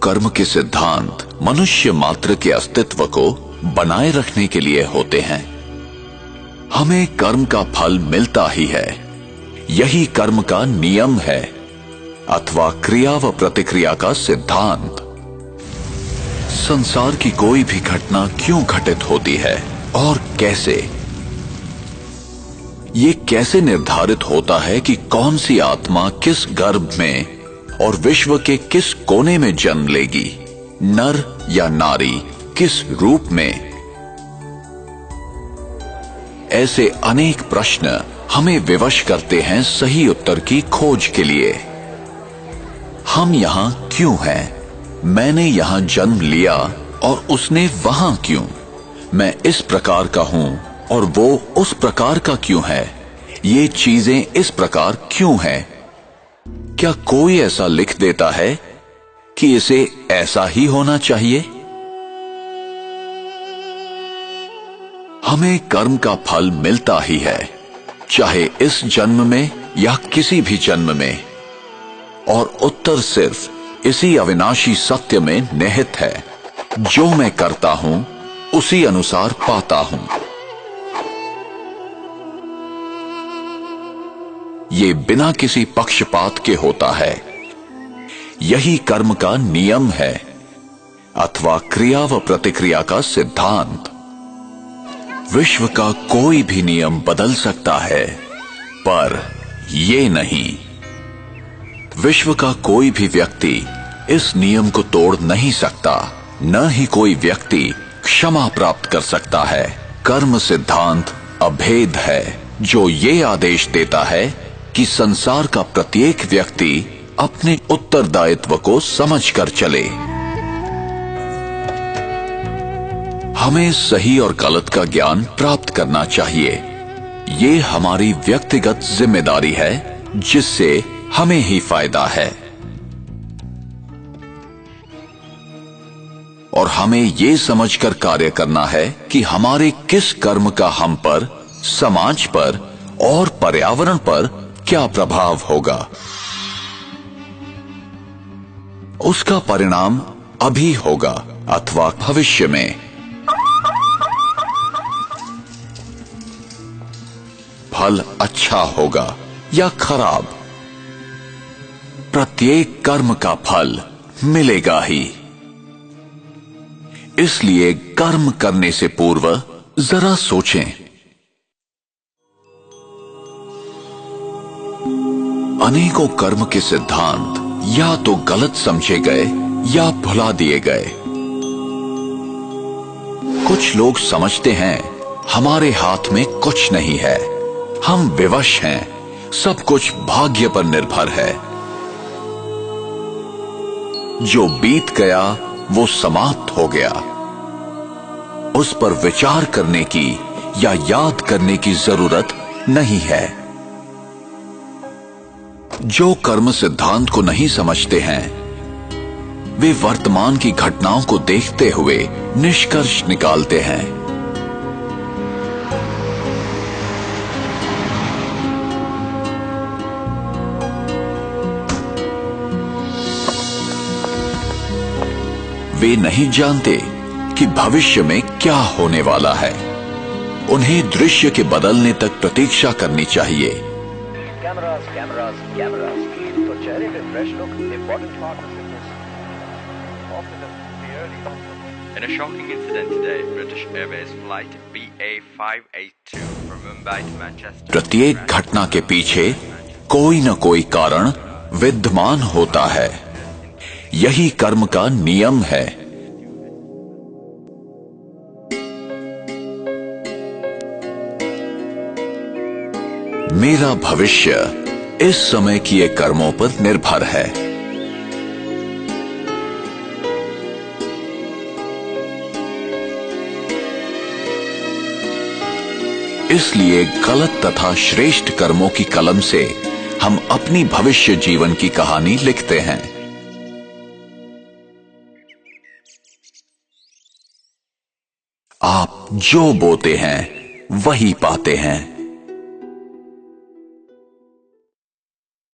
कर्म के सिद्धांत मनुष्य मात्र के अस्तित्व को बनाए रखने के लिए होते हैं। हमें कर्म का फल मिलता ही है, यही कर्म का नियम है अथवा क्रिया व प्रतिक्रिया का सिद्धांत। संसार की कोई भी घटना क्यों घटित होती है और कैसे, ये कैसे निर्धारित होता है कि कौन सी आत्मा किस गर्भ में और विश्व के किस कोने में जन्म लेगी, नर या नारी, किस रूप में। ऐसे अनेक प्रश्न हमें विवश करते हैं सही उत्तर की खोज के लिए। हम यहां क्यों हैं? मैंने यहां जन्म लिया और उसने वहां क्यों? मैं इस प्रकार का हूं और वो उस प्रकार का क्यों है? ये चीजें इस प्रकार क्यों हैं? क्या कोई ऐसा लिख देता है कि इसे ऐसा ही होना चाहिए? हमें कर्म का फल मिलता ही है, चाहे इस जन्म में या किसी भी जन्म में, और उत्तर सिर्फ इसी अविनाशी सत्य में निहित है, जो मैं करता हूं उसी अनुसार पाता हूं। ये बिना किसी पक्षपात के होता है, यही कर्म का नियम है अथवा क्रिया व प्रतिक्रिया का सिद्धांत। विश्व का कोई भी नियम बदल सकता है, पर ये नहीं। विश्व का कोई भी व्यक्ति इस नियम को तोड़ नहीं सकता, न ही कोई व्यक्ति क्षमा प्राप्त कर सकता है। कर्म सिद्धांत अभेद है, जो ये आदेश देता है कि संसार का प्रत्येक व्यक्ति अपने उत्तरदायित्व को समझकर चले। हमें सही और गलत का ज्ञान प्राप्त करना चाहिए। ये हमारी व्यक्तिगत जिम्मेदारी है, जिससे हमें ही फायदा है। और हमें ये समझकर कार्य करना है कि हमारे किस कर्म का हम पर, समाज पर और पर्यावरण पर क्या प्रभाव होगा। उसका परिणाम अभी होगा अथवा भविष्य में। फल अच्छा होगा या खराब, प्रत्येक कर्म का फल मिलेगा ही। इसलिए कर्म करने से पूर्व जरा सोचें। अनेकों कर्म के सिद्धांत या तो गलत समझे गए या भुला दिए गए। कुछ लोग समझते हैं हमारे हाथ में कुछ नहीं है, हम विवश हैं, सब कुछ भाग्य पर निर्भर है। जो बीत गया वो समाप्त हो गया, उस पर विचार करने की या याद करने की जरूरत नहीं है। जो कर्म सिद्धांत को नहीं समझते हैं, वे वर्तमान की घटनाओं को देखते हुए निष्कर्ष निकालते हैं। वे नहीं जानते कि भविष्य में क्या होने वाला है। उन्हें दृश्य के बदलने तक प्रतीक्षा करनी चाहिए। तो चेहरे पे fresh look important part of fitness. In a shocking incident today, British Airways flight BA582 from Mumbai to Manchester. प्रत्येक घटना के पीछे कोई न कोई कारण विद्यमान होता है, यही कर्म का नियम है। मेरा भविष्य इस समय किए कर्मों पर निर्भर है। इसलिए गलत तथा श्रेष्ठ कर्मों की कलम से हम अपनी भविष्य जीवन की कहानी लिखते हैं। आप जो बोते हैं वही पाते हैं।